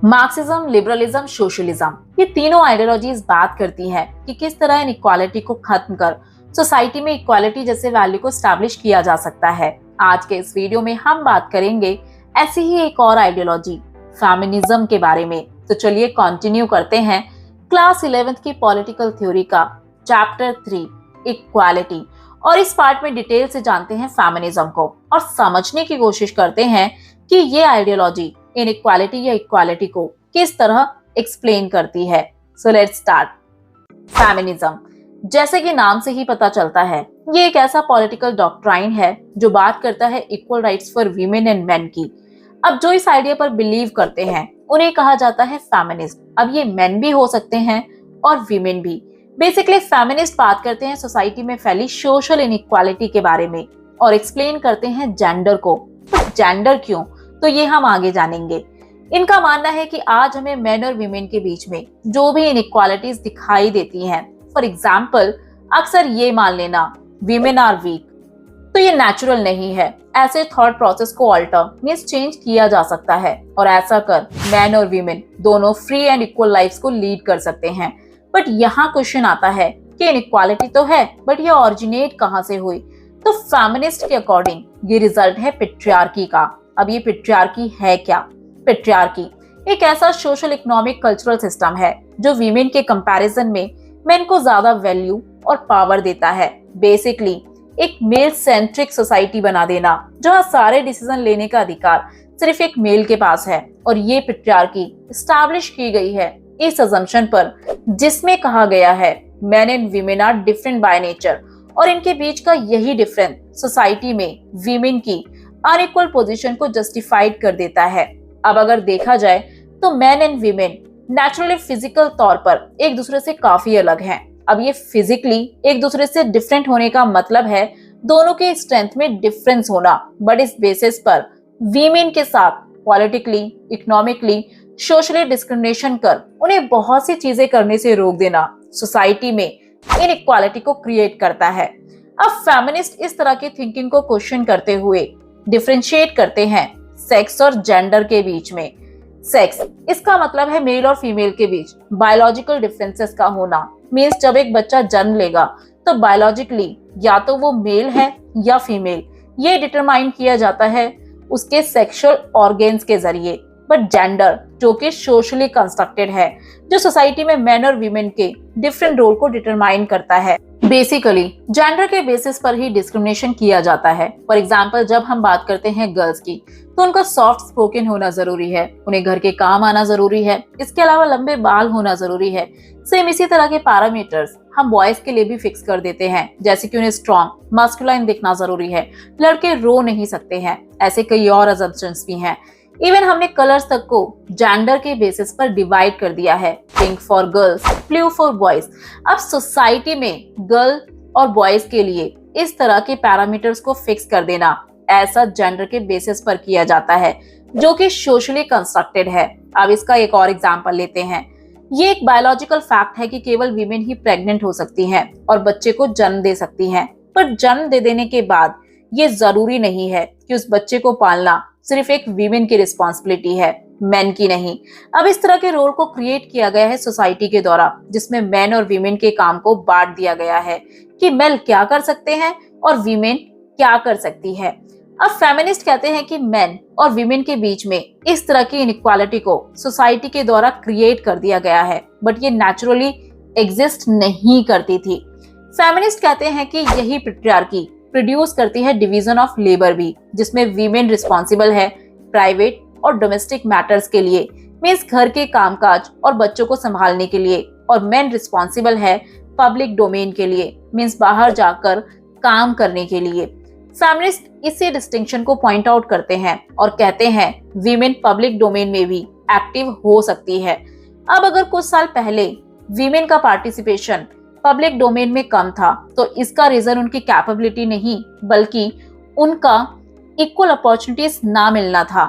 Marxism, liberalism, socialism, ये तीनों ideologies बात करती हैं कि किस तरह इनइक्वालिटी को खत्म कर सोसाइटी में इक्वालिटी जैसे वैल्यू को स्टैब्लिश किया जा सकता है। आज के इस वीडियो में हम बात करेंगे ऐसी ही एक और आइडियोलॉजी फेमिनिज्म के बारे में। तो चलिए कंटिन्यू करते हैं क्लास 11th की पॉलिटिकल थ्योरी का चैप्टर 3 इक्वालिटी, और इस पार्ट में डिटेल से जानते हैं फेमिनिज्म को और समझने की कोशिश करते हैं कि ये आइडियोलॉजी इनइक्वालिटी या इक्वालिटी को किस तरह एक्सप्लेन करती है। So let's start. फेमिनिज्म, जैसे कि नाम से ही पता चलता है, ये एक ऐसा पॉलिटिकल डॉक्ट्राइन है जो बात करता है equal rights for women and main की। अब जो इस आइडिया पर बिलीव करते हैं उन्हें कहा जाता है फेमिनिस्ट। अब ये मेन भी हो सकते हैं और वीमेन भी। बेसिकली फेमिनिस्ट बात करते हैं सोसाइटी में फैली सोशल इनइक्वालिटी के बारे में और एक्सप्लेन करते हैं जेंडर को। जेंडर क्यों, तो ये हम आगे जानेंगे। इनका मानना है कि आज हमें मेन और वीमेन के बीच में जो भी इनइक्वालिटीज दिखाई देती हैं, फॉर एग्जाम्पल अक्सर ये मान लेना वीमेन आर वीक, तो ये नेचुरल नहीं है। ऐसे थॉट प्रोसेस को अल्टर मींस चेंज किया जा सकता है और ऐसा कर मैन और वीमेन दोनों फ्री एंड इक्वल लाइफ्स को लीड कर सकते हैं। बट यहाँ क्वेश्चन आता है कि इनइक्वालिटी तो है, बट ये ओरिजिनेट कहाँ से हुई? तो फेमिनिस्ट के अकॉर्डिंग ये रिजल्ट है पेट्रियार्की का। अब ये पेट्रियार्की है क्या? पेट्रियार्की एक ऐसा सोशल इकोनॉमिक कल्चरल सिस्टम है जो वीमेन के कंपैरिजन में मेन को ज्यादा वैल्यू और पावर देता है। बेसिकली एक मेल सेंट्रिक सोसाइटी बना देना जहाँ सारे डिसीजन लेने का अधिकार सिर्फ एक मेल के पास है। और ये पेट्रियार्की एस्टैब्लिश की गई है इस अजम्पशन पर, जिसमें कहा गया है men and women are different by nature, और इनके बीच का यही डिफरेंस सोसाइटी में वीमेन की अनइक्वल पोजीशन को जस्टिफाइड कर देता है। अब अगर देखा जाए तो men and women naturally physical तौर पर एक दूसरे से काफी अलग हैं। अब ये फिजिकली एक दूसरे से डिफरेंट होने का मतलब है दोनों के स्ट्रेंथ में डिफरेंस होना, बट इस बेसिस पर वीमेन के साथ पॉलिटिकली, इकोनॉमिकली, सोशली डिस्क्रिमिनेशन कर उन्हें बहुत सी चीजें करने से रोक देना सोसाइटी में इनइक्वालिटी को क्रिएट करता है। अब फेमिनिस्ट इस तरह की थिंकिंग को क्वेश्चन करते हुए डिफरेंशिएट करते हैं सेक्स और जेंडर के बीच में। सेक्स, इसका मतलब है मेल और फीमेल के बीच बायोलॉजिकल डिफरेंसेस का होना। मींस जब एक बच्चा जन्म लेगा तो बायोलॉजिकली या तो वो मेल है या फीमेल, ये डिटरमाइन किया जाता है उसके सेक्सुअल ऑर्गेन्स के जरिए। बट जेंडर जो कि सोशली कंस्ट्रक्टेड है, जो सोसाइटी में मेन और वीमेन के डिफरेंट रोल को डिटरमाइन करता है। बेसिकली जेंडर के बेसिस पर ही डिस्क्रिमिनेशन किया जाता है। फॉर एग्जाम्पल जब हम बात करते हैं गर्ल्स की, तो उनका सॉफ्ट स्पोकन होना जरूरी है, उन्हें घर के काम आना जरूरी है, इसके अलावा लंबे बाल होना जरूरी है। सेम इसी तरह के पैरामीटर्स हम बॉयज के लिए भी फिक्स कर देते हैं, जैसे कि उन्हें स्ट्रॉन्ग मास्कुलाइन दिखना जरूरी है, लड़के रो नहीं सकते हैं। ऐसे कई और अजम्पशंस भी हैं। इवन हमने कलर्स तक को जेंडर के बेसिस पर डिवाइड कर दिया है, pink for girls, blue for boys. अब सोसाइटी में गर्ल और बॉयज के लिए इस तरह के पैरामीटर्स को फिक्स कर देना ऐसा जेंडर के बेसिस पर किया जाता है जो कि सोशली कंस्ट्रक्टेड है। अब इसका एक और एग्जांपल लेते हैं। ये एक बायोलॉजिकल फैक्ट है कि केवल वीमेन ही प्रेग्नेंट हो सकती हैं और बच्चे को जन्म दे सकती हैं, पर जन्म दे देने के बाद ये जरूरी नहीं है कि उस बच्चे को पालना सिर्फ एक वीमेन की रिस्पॉन्सिबिलिटी है, मेन की नहीं। अब इस तरह के रोल को क्रिएट किया गया है सोसाइटी के द्वारा, जिसमें मेन और वीमेन के काम को बांट दिया गया है कि मेल क्या कर सकते हैं और वीमेन क्या कर सकती है। अब फेमिनिस्ट कहते हैं कि मेन और वीमेन के बीच में इस तरह की इनइक्वालिटी को सोसाइटी के द्वारा क्रिएट कर दिया गया है, बट ये नेचुरली एग्जिस्ट नहीं करती थी। फेमिनिस्ट कहते हैं कि यही पेट्रियार्की प्रोड्यूस करती है डिवीजन ऑफ लेबर भी, जिसमें वीमेन रिस्पॉन्सिबल है प्राइवेट और डोमेस्टिक मैटर्स के लिए, मींस घर के कामकाज और बच्चों को संभालने के लिए, और मेन रिस्पॉन्सिबल है पब्लिक डोमेन के लिए, मींस बाहर जाकर काम करने के लिए। फेमिनिस्ट इसी डिस्टिंक्शन को पॉइंट आउट करते हैं और कहते हैं वीमेन पब्लिक डोमेन में भी एक्टिव हो सकती है। अब अगर कुछ साल पहले वीमेन का पार्टिसिपेशन पब्लिक डोमेन में कम था, तो इसका रीजन उनकी कैपेबिलिटी नहीं बल्कि उनका इक्वल अपॉर्चुनिटीज ना मिलना था।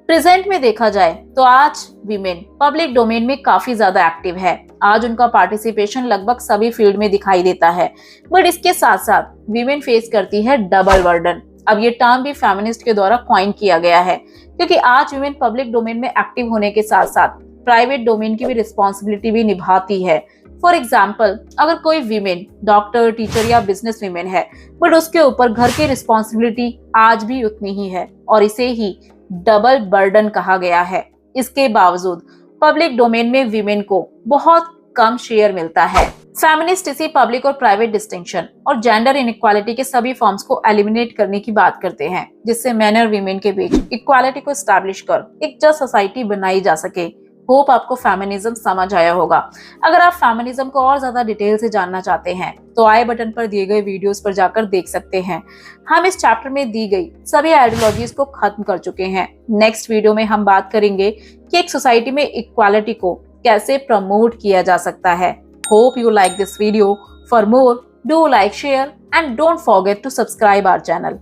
प्रेजेंट में देखा जाए तो आज वीमेन पब्लिक डोमेन में काफी ज्यादा एक्टिव है। आज उनका पार्टिसिपेशन लगभग सभी फील्ड में दिखाई देता है, बट इसके साथ साथ वीमेन फेस करती है डबल बर्डन। अब ये टर्म भी फेमिनिस्ट के द्वारा कॉइन किया गया है क्योंकि आज वुमेन पब्लिक डोमेन में एक्टिव होने के साथ साथ प्राइवेट डोमेन की भी रिस्पॉन्सिबिलिटी भी निभाती है। फॉर एग्जाम्पल, अगर कोई वीमेन डॉक्टर, टीचर या बिजनेस वीमेन है, बट उसके ऊपर घर की रिस्पॉन्सिबिलिटी आज भी उतनी ही है और इसे ही डबल बर्डन कहा गया है। इसके बावजूद पब्लिक डोमेन में वीमेन को बहुत कम शेयर मिलता है। फेमिनिस्ट इसी पब्लिक और प्राइवेट डिस्टिंक्शन और जेंडर इनइक्वालिटी के सभी फॉर्म्स को एलिमिनेट करने की बात करते हैं, जिससे मेन और वीमेन के बीच इक्वालिटी को एस्टैब्लिश कर एक जस्ट सोसाइटी बनाई जा सके। होप आपको फेमिनिज्म समझ आया होगा। अगर आप फेमिनिज्म को और ज्यादा डिटेल से जानना चाहते हैं तो आई बटन पर दिए गए वीडियोस पर जाकर देख सकते हैं। हम इस चैप्टर में दी गई सभी आइडियोलॉजीज को खत्म कर चुके हैं। नेक्स्ट वीडियो में हम बात करेंगे कि एक सोसाइटी में इक्वालिटी को कैसे प्रमोट किया जा सकता है। Hope you like this video. For more, do like, share and don't forget to subscribe our channel.